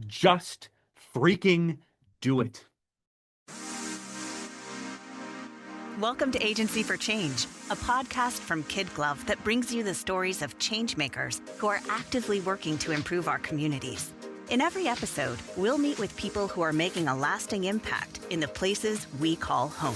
Just freaking do it. Welcome to Agency for Change, a podcast from KidGlov that brings you the stories of change makers who are actively working to improve our communities. In every episode, we'll meet with people who are making a lasting impact in the places we call home.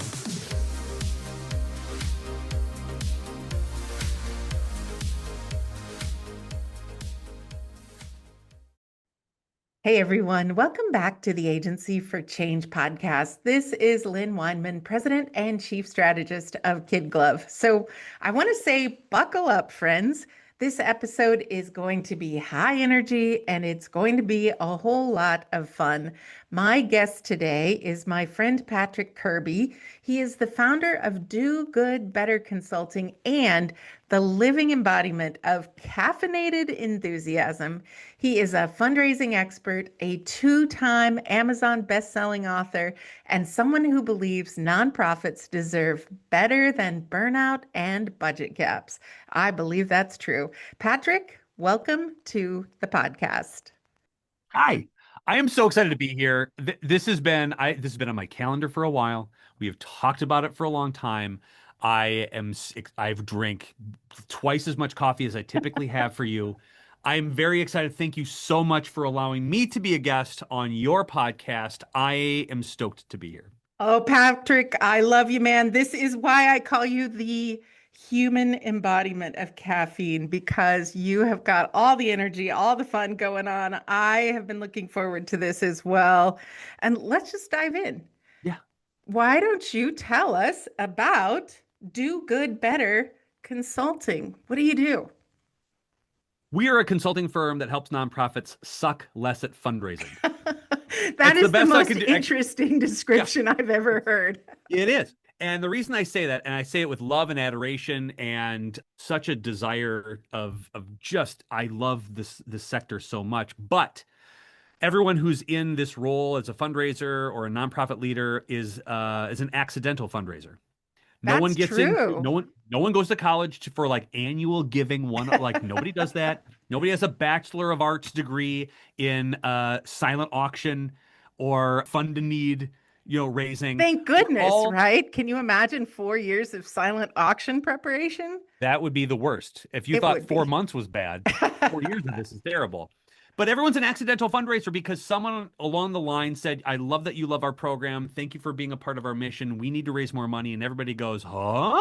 Hey everyone, welcome back to the Agency for Change podcast. This is Lynn Weinman, President and Chief Strategist of KidGlov. So I want to say, buckle up, friends. This episode is going to be high energy and it's going to be a whole lot of fun. My guest today is my friend Patrick Kirby. He is the founder of Do Good Better Consulting and the living embodiment of caffeinated enthusiasm. He is a fundraising expert, a two-time Amazon best-selling author, and someone who believes nonprofits deserve better than burnout and budget caps. I believe that's true. Patrick, welcome to the podcast. Hi. I am so excited to be here. This has been on my calendar for a while. We have talked about it for a long time. I've drank twice as much coffee as I typically have for you. I'm very excited. Thank you so much for allowing me to be a guest on your podcast. I am stoked to be here. Oh, Patrick, I love you, man. This is why I call you the human embodiment of caffeine, because you have got all the energy, all the fun going on. I have been looking forward to this as well. And let's just dive in. Yeah. Why don't you tell us about Do Good Better Consulting? What do you do? We are a consulting firm that helps nonprofits suck less at fundraising. That is the most do. interesting description I've ever heard. It is. And the reason I say that, and I say it with love and adoration and such a desire of just, I love this sector so much, but everyone who's in this role as a fundraiser or a nonprofit leader is an accidental fundraiser. No That's one gets true. in. No one goes to college for like annual giving. Like nobody does that. Nobody has a Bachelor of Arts degree in silent auction or fund to need, raising. Thank goodness, right? Can you imagine 4 years of silent auction preparation? That would be the worst. If you It thought would 4 be. months was bad, 4 years of this is terrible. But everyone's an accidental fundraiser because someone along the line said, I love that you love our program. Thank you for being a part of our mission. We need to raise more money. And everybody goes, huh?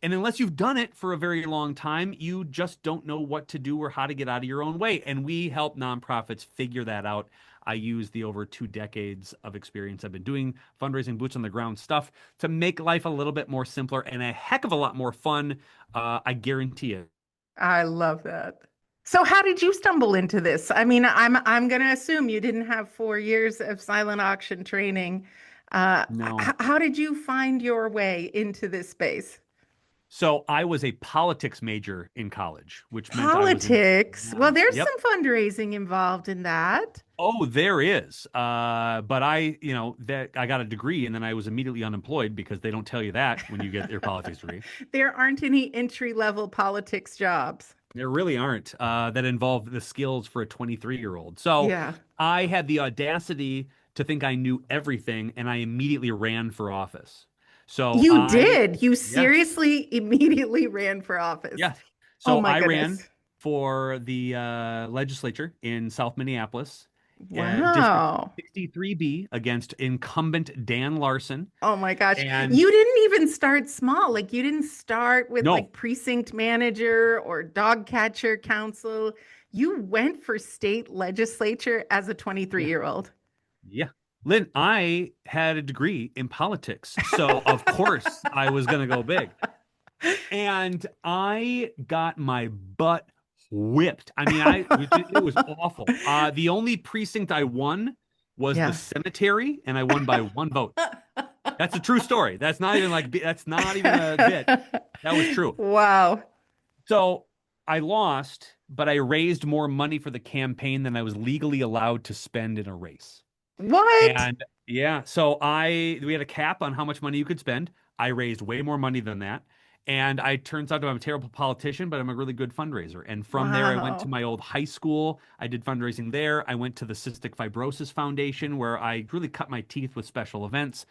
And unless you've done it for a very long time, you just don't know what to do or how to get out of your own way. And we help nonprofits figure that out. I use the over 2 decades of experience I've been doing fundraising, boots on the ground stuff to make life a little bit more simpler and a heck of a lot more fun. I guarantee it. I love that. So how did you stumble into this? I mean, I'm going to assume you didn't have 4 years of silent auction training. No. How did you find your way into this space? So I was a politics major in college, which meant Politics. Well, there's Yep. some fundraising involved in that. Oh, there is. But I got a degree and then I was immediately unemployed because they don't tell you that when you get your politics degree. There aren't any entry-level politics jobs. There really aren't that involve the skills for a 23-year-old. So Yeah. I had the audacity to think I knew everything and I immediately ran for office. So You did. You yeah, seriously immediately ran for office. yeah. Oh So my I ran goodness. for the legislature in South Minneapolis, District Wow. 63B against incumbent Dan Larson. Oh my gosh. And You didn't even start small. Like you didn't start with no, like precinct manager or dog catcher council. You went for state legislature as a yeah, 23-year-old. yeah. Lynn, I had a degree in politics, so of course I was going to go big. And I got my butt whipped. I mean, it was awful. The only precinct I won was the Yeah. cemetery, and I won by 1 vote. That's a true story. That's not even a bit. That was true. Wow. So I lost, but I raised more money for the campaign than I was legally allowed to spend in a race. What? And yeah, so we had a cap on how much money you could spend. I raised way more money than that. And I turns out I'm a terrible politician, but I'm a really good fundraiser. And from there, I went to Wow. my old high school. I did fundraising there. I went to the Cystic Fibrosis Foundation, where I really cut my teeth with special events.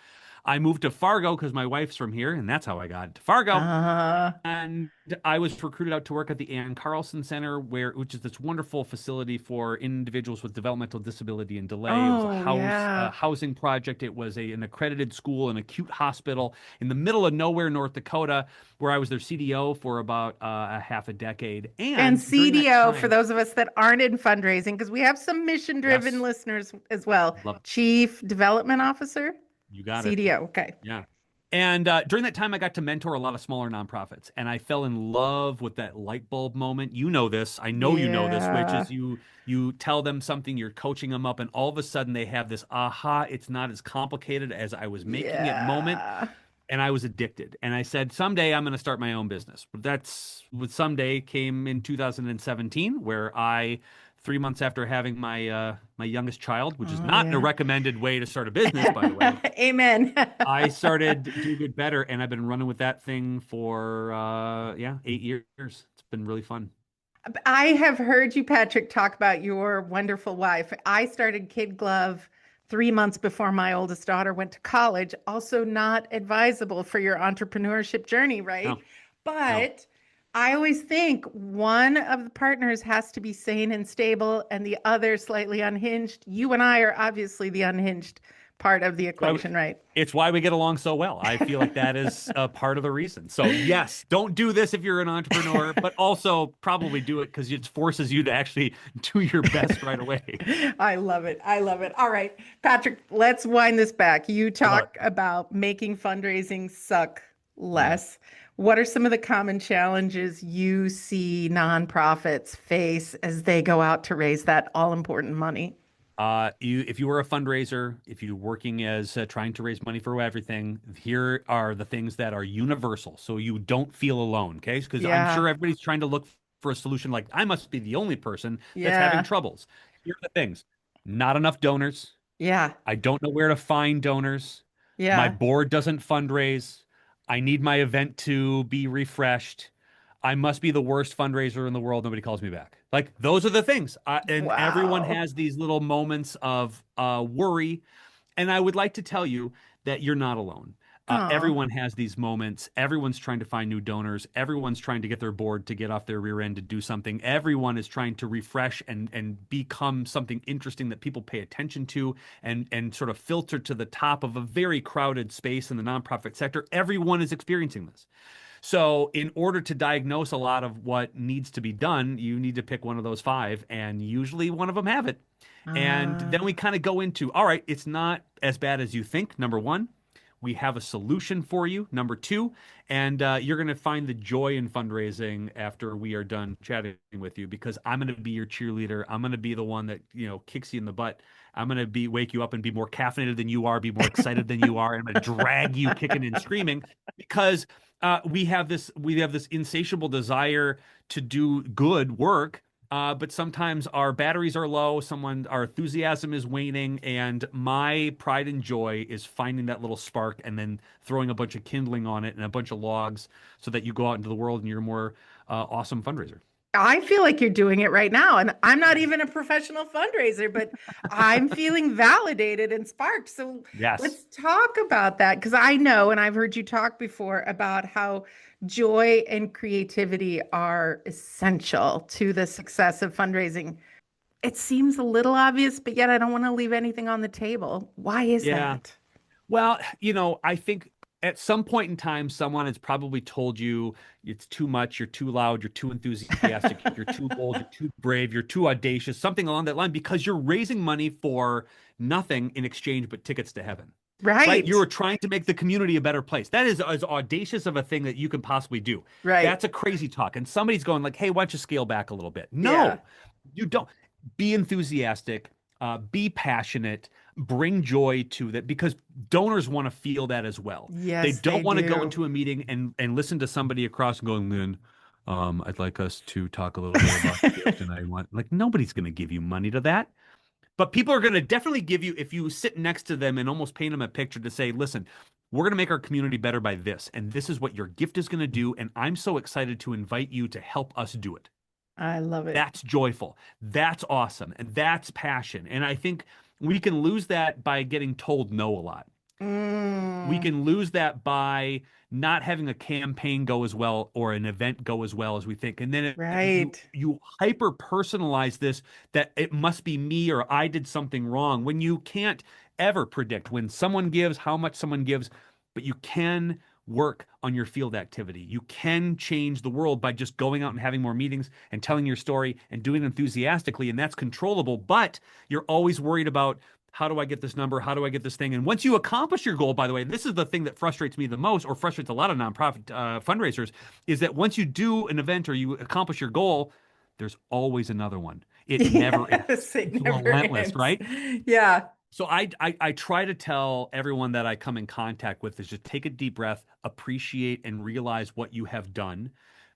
I moved to Fargo because my wife's from here, and that's how I got to Fargo. Uh, And I was recruited out to work at the Ann Carlson Center, which is this wonderful facility for individuals with developmental disability and delay. It was oh, a yeah. housing project. It was an accredited school, an acute hospital in the middle of nowhere, North Dakota, where I was their CDO for about a half a decade. And And during that CDO, for time, those of us that aren't in fundraising, because we have some mission-driven yes, listeners as well. love it. Chief Development Officer, You got it. CDO. Okay. Yeah. And during that time, I got to mentor a lot of smaller nonprofits, and I fell in love with that light bulb moment. You know this, I know you know this, which Yeah. is you tell them something, you're coaching them up, and all of a sudden they have this aha, it's not as complicated as I was making it moment, Yeah. and I was addicted. And I said, someday I'm going to start my own business. But that's what someday came in 2017, where 3 months after having my youngest child, which is Oh, not a yeah. recommended way to start a business, by the way. Amen. I started Do Good Better, and I've been running with that thing for 8 years. It's been really fun. I have heard you, Patrick, talk about your wonderful wife. I started Kid Glove 3 months before my oldest daughter went to college. Also, not advisable for your entrepreneurship journey, right? No, no. But I always think one of the partners has to be sane and stable, and the other slightly unhinged. You and I are obviously the unhinged part of the Why equation, right? It's why we get along so well. I feel like that is a part of the reason. So yes, don't do this if you're an entrepreneur, but also probably do it because it forces you to actually do your best right away. I love it. I love it. All right, Patrick, let's wind this back. You I love it. talk about making fundraising suck Yeah. less. What are some of the common challenges you see nonprofits face as they go out to raise that all important money? If you were a fundraiser, if you're working as trying to raise money for everything, here are the things that are universal, so you don't feel alone. Okay, because I'm Yeah. sure everybody's trying to look for a solution. Like I must be the only person that's having Yeah. troubles. Here are the things: not enough donors. Yeah. I don't know where to find donors. My Yeah. board doesn't fundraise. I need my event to be refreshed. I must be the worst fundraiser in the world. Nobody calls me back. Like those are the things. And everyone Wow. has these little moments of worry. And I would like to tell you that you're not alone. Oh. Everyone has these moments. Everyone's trying to find new donors. Everyone's trying to get their board to get off their rear end to do something. Everyone is trying to refresh and become something interesting that people pay attention to and sort of filter to the top of a very crowded space in the nonprofit sector. Everyone is experiencing this. So, in order to diagnose a lot of what needs to be done, you need to pick one of those five, and usually one of them have it. And then we Uh, kind of go into, all right, it's not as bad as you think. Number one, we have a solution for you. Number two, and you're going to find the joy in fundraising after we are done chatting with you because I'm going to be your cheerleader. I'm going to be the one that kicks you in the butt. I'm going to be wake you up and be more caffeinated than you are, be more excited than you are, and I'm going to drag you kicking and screaming because we have this insatiable desire to do good work, but sometimes our batteries are low, our enthusiasm is waning, and my pride and joy is finding that little spark and then throwing a bunch of kindling on it and a bunch of logs so that you go out into the world and you're a more awesome fundraiser. I feel like you're doing it right now. And I'm not even a professional fundraiser, but I'm feeling validated and sparked. So Yes. let's talk about that because I know, and I've heard you talk before about how joy and creativity are essential to the success of fundraising. It seems a little obvious, but yet I don't want to leave anything on the table. Why is Yeah. that? Well, I think at some point in time, someone has probably told you it's too much, you're too loud, you're too enthusiastic, you're too bold, you're too brave, you're too audacious, something along that line, because you're raising money for nothing in exchange but tickets to heaven. Right? Right, You're trying to make the community a better place. That is as audacious of a thing that you can possibly do. right. That's a crazy talk. And somebody's going like, hey, why don't you scale back a little bit? Yeah. No, you don't. Be enthusiastic, be passionate, bring joy to that because donors want to feel that as well. They Yes, they don't want to go do. into a meeting and listen to somebody across and going, Lynn, I'd like us to talk a little bit about the gift, and I want like nobody's going to give you money to that. But people are going to definitely give you if you sit next to them and almost paint them a picture to say, listen, we're going to make our community better by this. And this is what your gift is going to do. And I'm so excited to invite you to help us do it. I love it. That's joyful. That's awesome. And that's passion. And I think we can lose that by getting told no a lot. We Mm, can lose that by not having a campaign go as well or an event go as well as we think. And then you right. you hyper personalize this that it must be me or I did something wrong when you can't ever predict when someone gives, how much someone gives, but you can work on your field activity. You can change the world by just going out and having more meetings and telling your story and doing it enthusiastically, and that's controllable, but you're always worried about how do I get this number? How do I get this thing? And once you accomplish your goal, by the way, this is the thing that frustrates me the most, or frustrates a lot of nonprofit fundraisers, is that once you do an event or you accomplish your goal, there's always another one. It never ends. Yes, it It's never relentless, ends. right? Yeah. So I try to tell everyone that I come in contact with is just take a deep breath, appreciate and realize what you have done.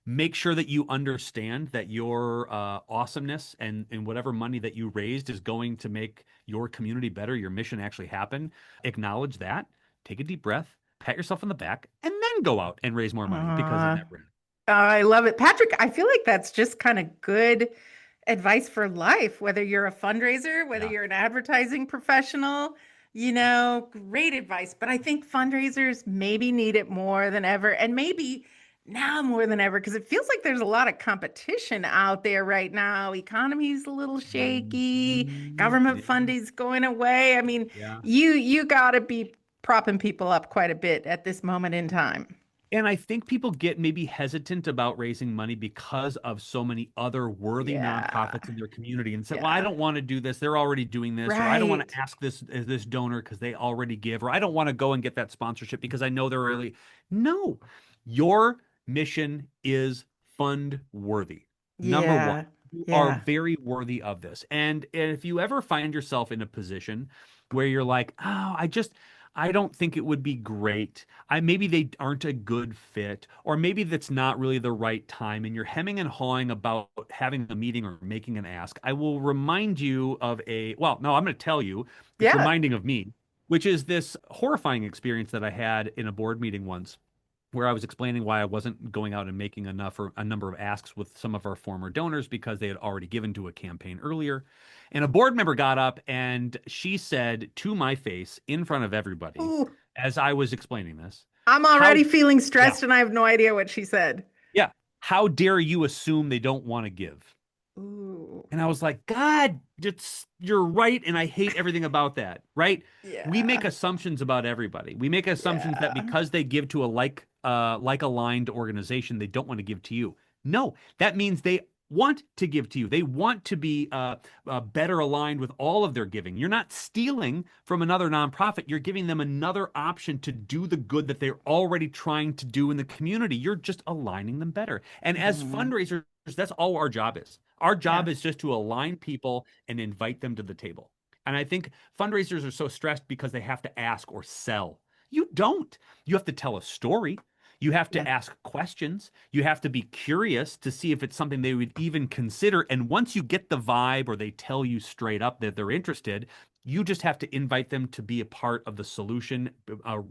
Make sure that you understand that your awesomeness and whatever money that you raised is going to make your community better, your mission actually happen. Acknowledge that, take a deep breath, pat yourself on the back, and then go out and raise more money because it Uh, never ends. I love it. Patrick, I feel like that's just kind of good advice for life, whether you're a fundraiser, whether Yeah. you're an advertising professional, great advice. But I think fundraisers maybe need it more than ever, and maybe now more than ever, because it feels like there's a lot of competition out there right now. Economy's a little shaky, Mhm. government Yeah. funding's going away. I mean, Yeah. you got to be propping people up quite a bit at this moment in time. And I think people get maybe hesitant about raising money because of so many other worthy Yeah. nonprofits in their community and say, well, I Yeah. don't want to do this. They're already doing this. Or I don't want Right. to ask this donor because they already give. Or I don't want to go and get that sponsorship because I know they're really. No, your mission is fund worthy. Number one, Yeah. you are Yeah. very worthy of this. And if you ever find yourself in a position where you're like, oh, I don't think it would be great. Maybe they aren't a good fit, or maybe that's not really the right time, and you're hemming and hawing about having a meeting or making an ask. I will remind you of well, no, I'm going to tell you, it's Yeah. reminding of me, which is this horrifying experience that I had in a board meeting once where I was explaining why I wasn't going out and making enough or a number of asks with some of our former donors because they had already given to a campaign earlier. And a board member got up and she said to my face in front of everybody, Ooh, as I was explaining this, I'm how, already feeling yeah, stressed and I have no idea what she said. yeah, how dare you assume they don't want to give? Ooh. And I was like, God, you're right. And I hate everything about that, right? We make Yeah. assumptions about everybody. We make assumptions that Yeah. because they give to a like aligned organization, they don't want to give to you. No, that means they want to give to you. They want to be better aligned with all of their giving. You're not stealing from another nonprofit. You're giving them another option to do the good that they're already trying to do in the community. You're just aligning them better. And as Mhm. fundraisers, that's all our job is. Our Yeah. job is just to align people and invite them to the table. And I think fundraisers are so stressed because they have to ask or sell. You don't. You have to tell a story. You have to Yeah. ask questions. You have to be curious to see if it's something they would even consider. And once you get the vibe or they tell you straight up that they're interested, you just have to invite them to be a part of the solution, a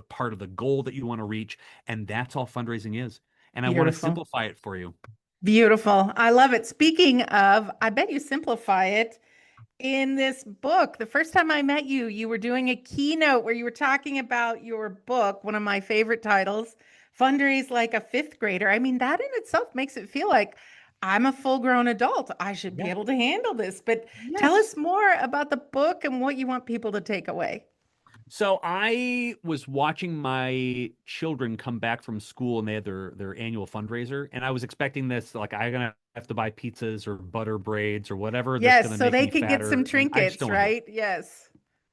part of the goal that you want to reach. And that's all fundraising is. And I want to Beautiful. simplify it for you. Beautiful. I love it. Speaking of, I bet you simplify it in this book. The first time I met you, you were doing a keynote where you were talking about your book, one of my favorite titles, Fundraise Like a Fifth Grader. I mean, that in itself makes it feel like I'm a full-grown adult. I should be Yeah. able to handle this. But tell Yes. us more about the book and what you want people to take away. So I was watching my children come back from school and they had their annual fundraiser, and I was expecting this like I'm gonna have to buy pizzas or butter braids or whatever that's Yes, gonna so make they me could get some fatter, and I just trinkets, don't want to do it. right? Yes.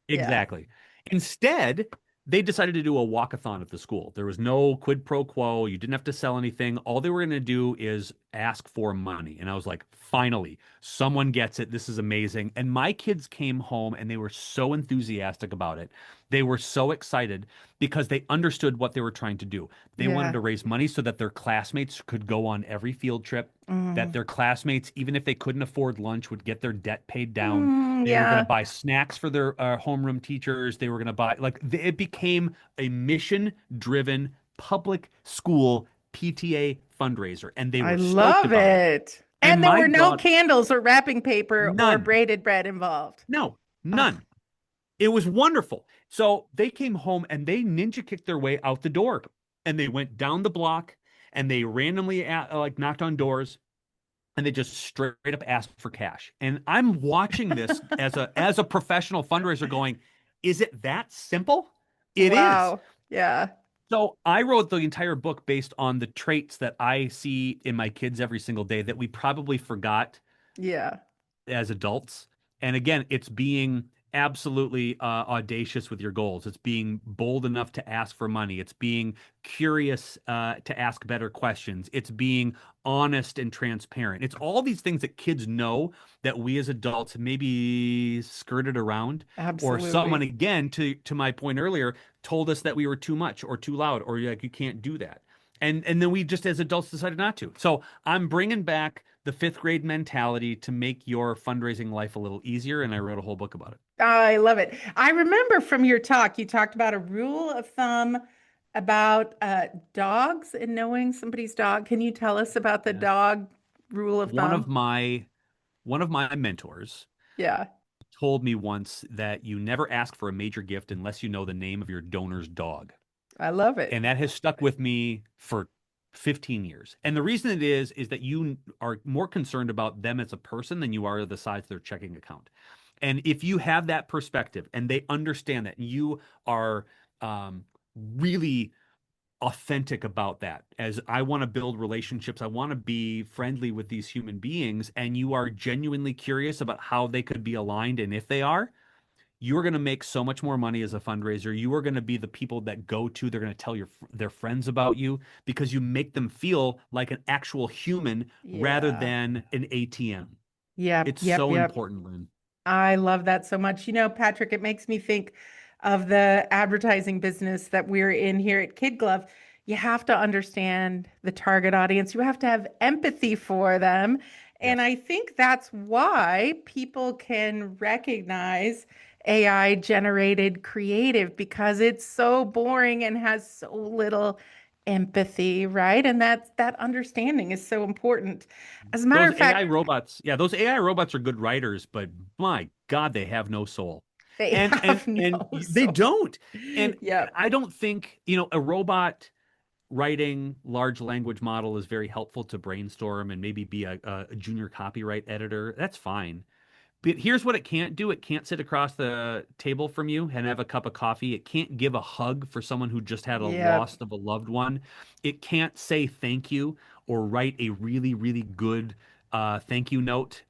Yeah. Exactly. Instead, they decided to do a walkathon at the school. There was no quid pro quo. You didn't have to sell anything. All they were going to do is ask for money. And I was like, finally, someone gets it. This is amazing. And my kids came home and they were so enthusiastic about it. They were so excited because they understood what they were trying to do. They wanted Yeah. to raise money so that their classmates could go on every field trip, that Mm. their classmates, even if they couldn't afford lunch, would get their debt paid down They were going to Yeah, buy snacks for their homeroom teachers. They were going to buy, it became a mission-driven public school PTA fundraiser, and they I were stoked love about it. it. And And there my were no daughter, candles or wrapping paper or none, braided bread involved. no, Ugh, none. It was wonderful. So they came home and they ninja kicked their way out the door, and they went down the block and they randomly knocked on doors and they just straight up asked for cash. And I'm watching this as a professional fundraiser going, is it that simple? It is. wow. Yeah. So I wrote the entire book based on the traits that I see in my kids every single day that we probably forgot Yeah. as adults. And again, it's being absolutely audacious with your goals. It's being bold enough to ask for money. It's being curious to ask better questions. It's being honest and transparent. It's all these things that kids know that we as adults maybe skirted around, or someone, Absolutely. again, to my point earlier, told us that we were too much or too loud, or like you can't do that. And then we just as adults decided not to. So I'm bringing back the fifth grade mentality to make your fundraising life a little easier, and I wrote a whole book about it. I love it. I remember from your talk, you talked about a rule of thumb about dogs and knowing somebody's dog. Can you tell us about the Yeah. dog rule of One thumb? of my one of my mentors Yeah, told me once that you never ask for a major gift unless you know the name of your donor's dog. I love it. And that has stuck with me for 15 years. And the reason it is that you are more concerned about them as a person than you are the size of their checking account. And if you have that perspective and they understand that, and you are really authentic about that, as I want to build relationships, I want to be friendly with these human beings, and you are genuinely curious about how they could be aligned, and if they are, you're going to make so much more money as a fundraiser. You are going to be the people that go to. They're going to tell their friends about you because you make them feel like an actual human rather Yeah. than an ATM. Yep, It's yep, so yep. important, Lynn. I love that so much. You know, Patrick, it makes me think of the advertising business that we're in here at KidGlov. You have to understand the target audience. You have to have empathy for them. And Yes. I think that's why people can recognize AI generated creative because it's so boring and has so little empathy, right? And that understanding is so important. As a matter Those of AI fact, robots, yeah, those AI robots are good writers, but my God, they have no soul. they And and have and no they soul. don't. And Yep. I don't think, a robot writing large language model is very helpful to brainstorm and maybe be a junior copyright editor. That's fine. But here's what it can't do. It can't sit across the table from you and have a cup of coffee. It can't give a hug for someone who just had a loss Yep. of a loved one. It can't say thank you or write a really, really good thank you note.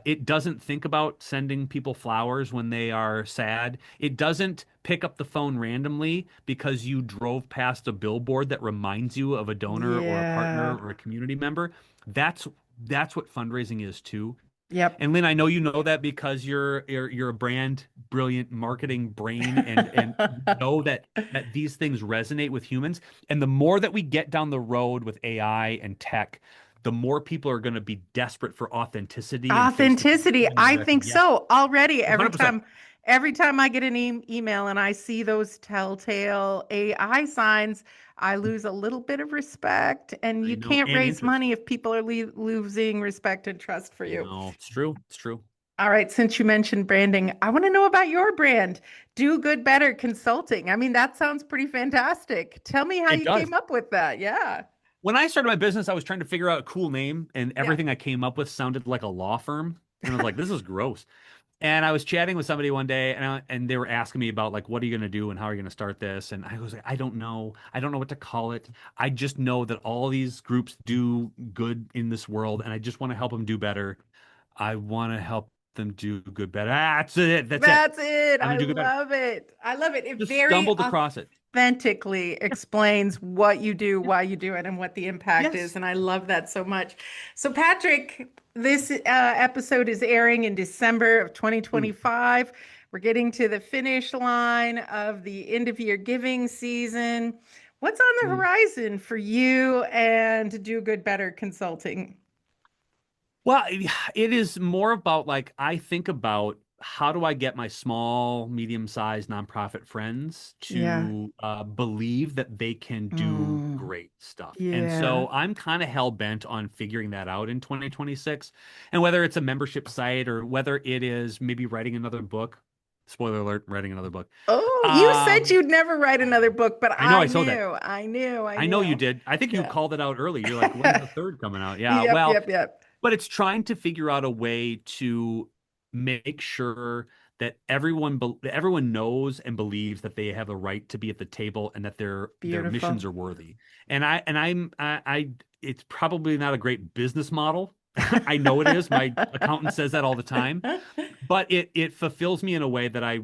It doesn't think about sending people flowers when they are sad. It doesn't pick up the phone randomly because you drove past a billboard that reminds you of a donor or a partner Yeah. or a community member. That's that's what fundraising is too. Yep. And Lynn, I know you know that because you're a brand brilliant marketing brain, and you know that these things resonate with humans. And the more that we get down the road with AI and tech, the more people are going to be desperate for authenticity and face-to-face Authenticity. human I interaction. think Yes, so. Already, 100%. every time I get an email and I see those telltale AI signs, I lose a little bit of respect. And I you know, can't and raise interest. money if people are losing respect and trust for you. No, it's true. It's true. All right, since you mentioned branding, I want to know about your brand, Do Good Better Consulting. I mean, that sounds pretty fantastic. Tell me how It you does. came up with that. Yeah. When I started my business, I was trying to figure out a cool name, and Yeah. everything I came up with sounded like a law firm. And I was like, this is gross. And I was chatting with somebody one day, and they were asking me about, like, what are you going to do and how are you going to start this? And I was like, I don't know. I don't know what to call it. I just know that all these groups do good in this world, and I just want to help them do better. I want to help them do good better. That's it. That's it. That's it. I'm I gonna do good better. love it. I love it. It Just very stumbled across it. authentically explains what you do, Yep. why you do it, and what the impact is. Yes. And I love that so much. So, Patrick, this episode is airing in December of Ooh. 2025. We're getting to the finish line of the end of year giving season. What's on the Mm. horizon for you and Do Good Better Consulting? Well, it is more about, like, I think about how do I get my small, medium-sized nonprofit friends Yeah. to believe that they can do Mm, great stuff? And yeah. so I'm kind of hell-bent on figuring that out in 2026. And whether it's a membership site or whether it is maybe writing another book, spoiler alert, writing another book. Oh, you said Um, you'd never write another book, but I know I I saw that. knew, I knew, I I know you knew. did. I think you Yeah. called it out early. You're like, when's the third coming out? Yeah, Yep, well, yep, yep. but it's trying to figure out a way to make sure that everyone knows and believes that they have a right to be at the table and that their Beautiful. missions are worthy. And it's probably not a great business model. I know it is. My accountant says that all the time, but it fulfills me in a way that I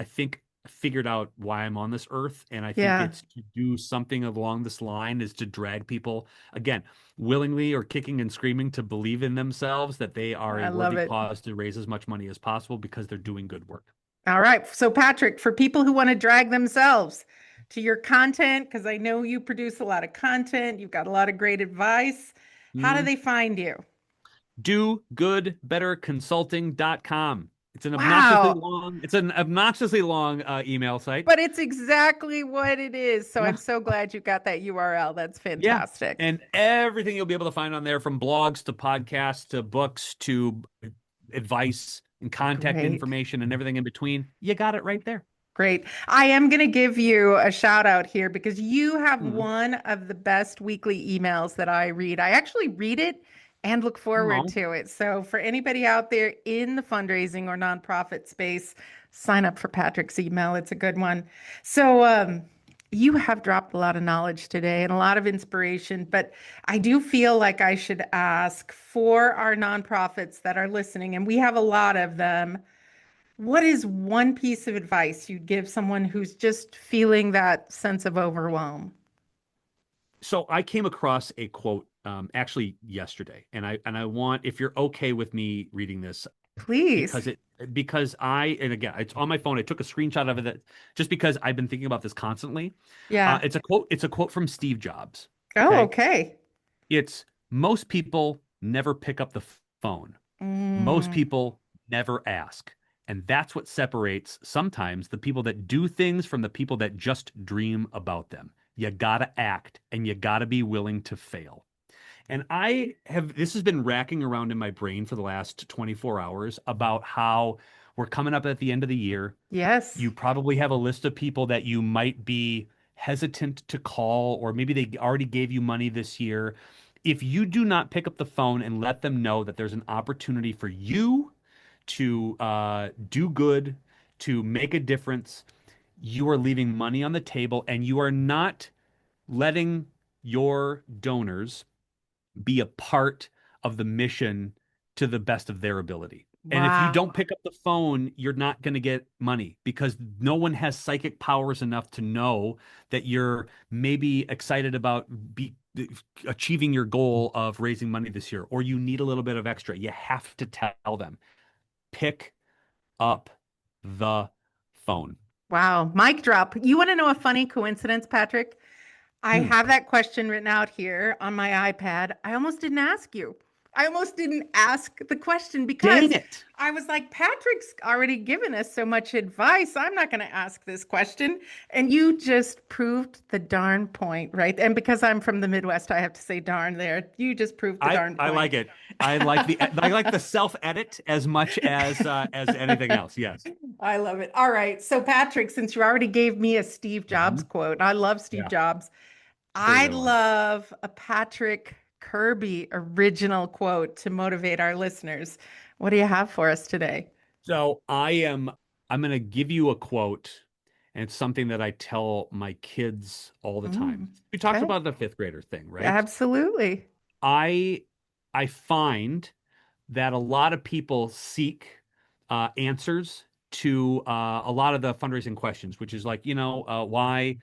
think figured out why I'm on this earth. And I think Yeah, it's to do something along this line is to drag people again willingly or kicking and screaming to believe in themselves that they are a I love worthy it. cause to raise as much money as possible because they're doing good work. All right. So, Patrick, for people who want to drag themselves to your content, because I know you produce a lot of content, you've got a lot of great advice. How do Mm. they find you? DoGoodBetterConsulting.com. Wow. It's an obnoxiously long email site. But it's exactly what it is. So Yeah. I'm so glad you got that URL. That's Yeah. fantastic. And everything you'll be able to find on there from blogs to podcasts to books to advice and contact Great. information and everything in between. You got it right there. Great. I am going to give you a shout out here because you have Mm. one of the best weekly emails that I read. I actually read it and look forward Oh, to it. So, for anybody out there in the fundraising or nonprofit space, sign up for Patrick's email. It's a good one. So, you have dropped a lot of knowledge today and a lot of inspiration, but I do feel like I should ask for our nonprofits that are listening, and we have a lot of them. What is one piece of advice you'd give someone who's just feeling that sense of overwhelm? so I came across a quote actually yesterday, and I want if you're okay with me reading this Please. because it because I and again it's on my phone. I took a screenshot of it just because I've been thinking about this constantly. Yeah. It's a quote. It's a quote from Steve Jobs. Oh, Okay, okay. it's most people never pick up the phone. Most Mm, people never ask. And that's what separates sometimes the people that do things from the people that just dream about them. You gotta act and you gotta be willing to fail. And this has been racking around in my brain for the last 24 hours about how we're coming up at the end of the year. yes. You probably have a list of people that you might be hesitant to call, or maybe they already gave you money this year. If you do not pick up the phone and let them know that there's an opportunity for you to do good, to make a difference, you are leaving money on the table and you are not letting your donors be a part of the mission to the best of their ability. And if you Wow. don't pick up the phone, you're not going to get money because no one has psychic powers enough to know that you're maybe excited about achieving your goal of raising money this year, or you need a little bit of extra. You have to tell them, pick up the phone. Wow. Mic drop. You want to know a funny coincidence, Patrick? I Hmm. have that question written out here on my iPad. I almost didn't ask you. I almost didn't ask the question Dang because it. I was like, Patrick's already given us so much advice. I'm not going to ask this question. And you just proved the darn point, right? And because I'm from the Midwest, I have to say darn there. You just proved the darn I point. like it. I like the self edit as much as anything else. Yes. I love it. All right. So, Patrick, since you already gave me a Steve Jobs Mhm. quote, I love Steve Yeah, Jobs. it's a I good one. love a Patrick Kirby original quote to motivate our listeners. What do you have for us today? So I'm going to give you a quote, and it's something that I tell my kids all the time. We talked Okay. about the fifth grader thing, right? Absolutely. I I find that a lot of people seek answers to a lot of the fundraising questions, which is like, why,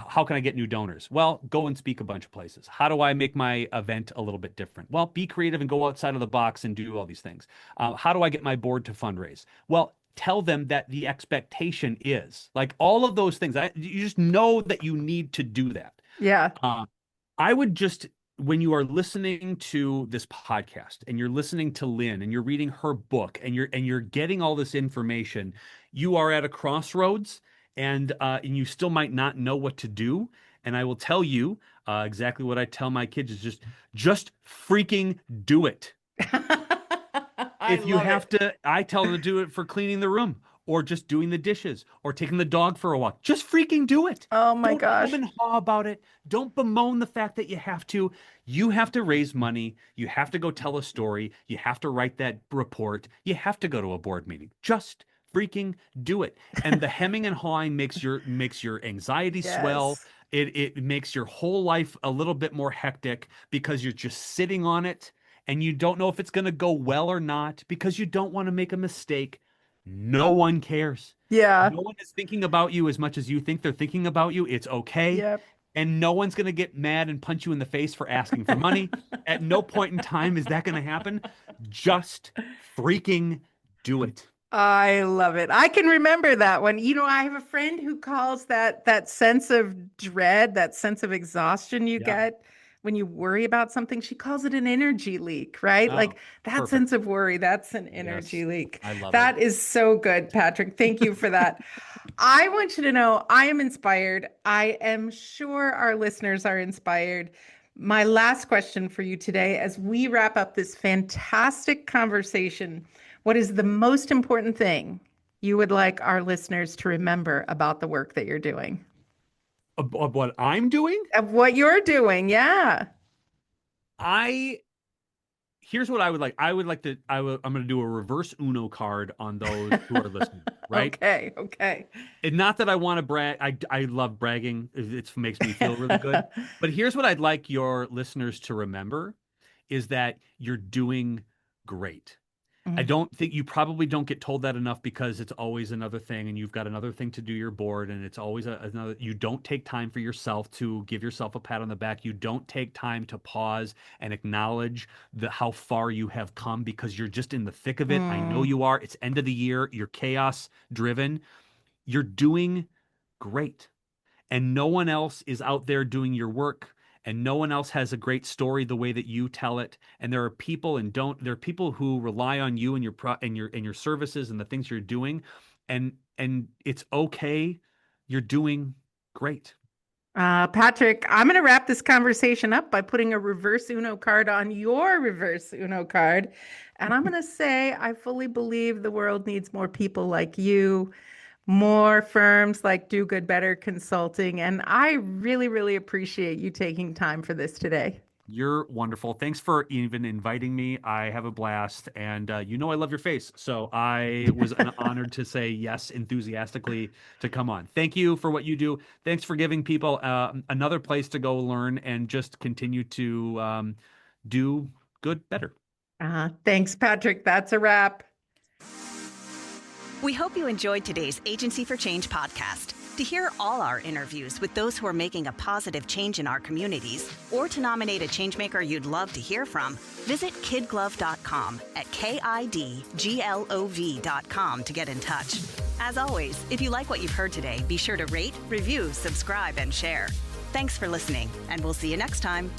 how can I get new donors? Well, go and speak a bunch of places. How do I make my event a little bit different? Well, be creative and go outside of the box and do all these things. How do I get my board to fundraise? Well, tell them that the expectation is like all of those things. You just know that you need to do that. Yeah. Uh, I would just when you are listening to this podcast and you're listening to Lynn and you're reading her book and you're getting all this information, you are at a crossroads and you still might not know what to do. And I will tell you exactly what I tell my kids is just freaking do it. If you have to, I tell them to do it for cleaning the room or just doing the dishes or taking the dog for a walk. Just freaking do it. Oh my gosh. Don't hum and haw about it. Don't bemoan the fact that you have to. You have to raise money. You have to go tell a story. You have to write that report. You have to go to a board meeting. Just freaking do it. And the hemming and hawing makes your anxiety swell. It makes your whole life a little bit more hectic because you're just sitting on it and you don't know if it's going to go well or not because you don't want to make a mistake. No one cares. Yeah. No one is thinking about you as much as you think they're thinking about you. It's okay. Yep. And no one's going to get mad and punch you in the face for asking for money. At no point in time is that going to happen. Just freaking do it. I love it. I can remember that one. I have a friend who calls that sense of dread, that sense of exhaustion you get when you worry about something. She calls it an energy leak, right? Oh, like that perfect. Sense of worry, that's an energy leak. I love that. it. Is so good, Patrick. Thank you for that. I want you to know I am inspired. I am sure our listeners are inspired. My last question for you today, as we wrap up this fantastic conversation, what is the most important thing you would like our listeners to remember about the work that you're doing? Of what I'm doing? Of what you're doing, yeah. Here's what I would like. I'm going to do a reverse Uno card on those who are listening, right? Okay. And not that I want to brag. I love bragging. It makes me feel really good. But here's what I'd like your listeners to remember is that you're doing great. I don't think you probably don't get told that enough because it's always another thing and you've got another thing to do your board and it's always another. You don't take time for yourself to give yourself a pat on the back. You don't take time to pause and acknowledge how far you have come because you're just in the thick of it. I know you are. It's end of the year. You're chaos driven. You're doing great. And no one else is out there doing your work. And no one else has a great story the way that you tell it. And there are people who rely on you and your services and the things you're doing. And it's okay. You're doing great. Patrick, I'm going to wrap this conversation up by putting a reverse Uno card on your reverse Uno card. And I'm going to say, I fully believe the world needs more people like you, more firms like Do Good Better Consulting. And I really, really appreciate you taking time for this today. You're wonderful. Thanks for even inviting me. I have a blast. And I love your face. So I was honored to say yes enthusiastically to come on. Thank you for what you do. Thanks for giving people another place to go learn and just continue to do good better. Thanks, Patrick. That's a wrap. We hope you enjoyed today's Agency for Change podcast. To hear all our interviews with those who are making a positive change in our communities, or to nominate a changemaker you'd love to hear from, visit KidGlov.com at KIDGLOV.com to get in touch. As always, if you like what you've heard today, be sure to rate, review, subscribe, and share. Thanks for listening, and we'll see you next time.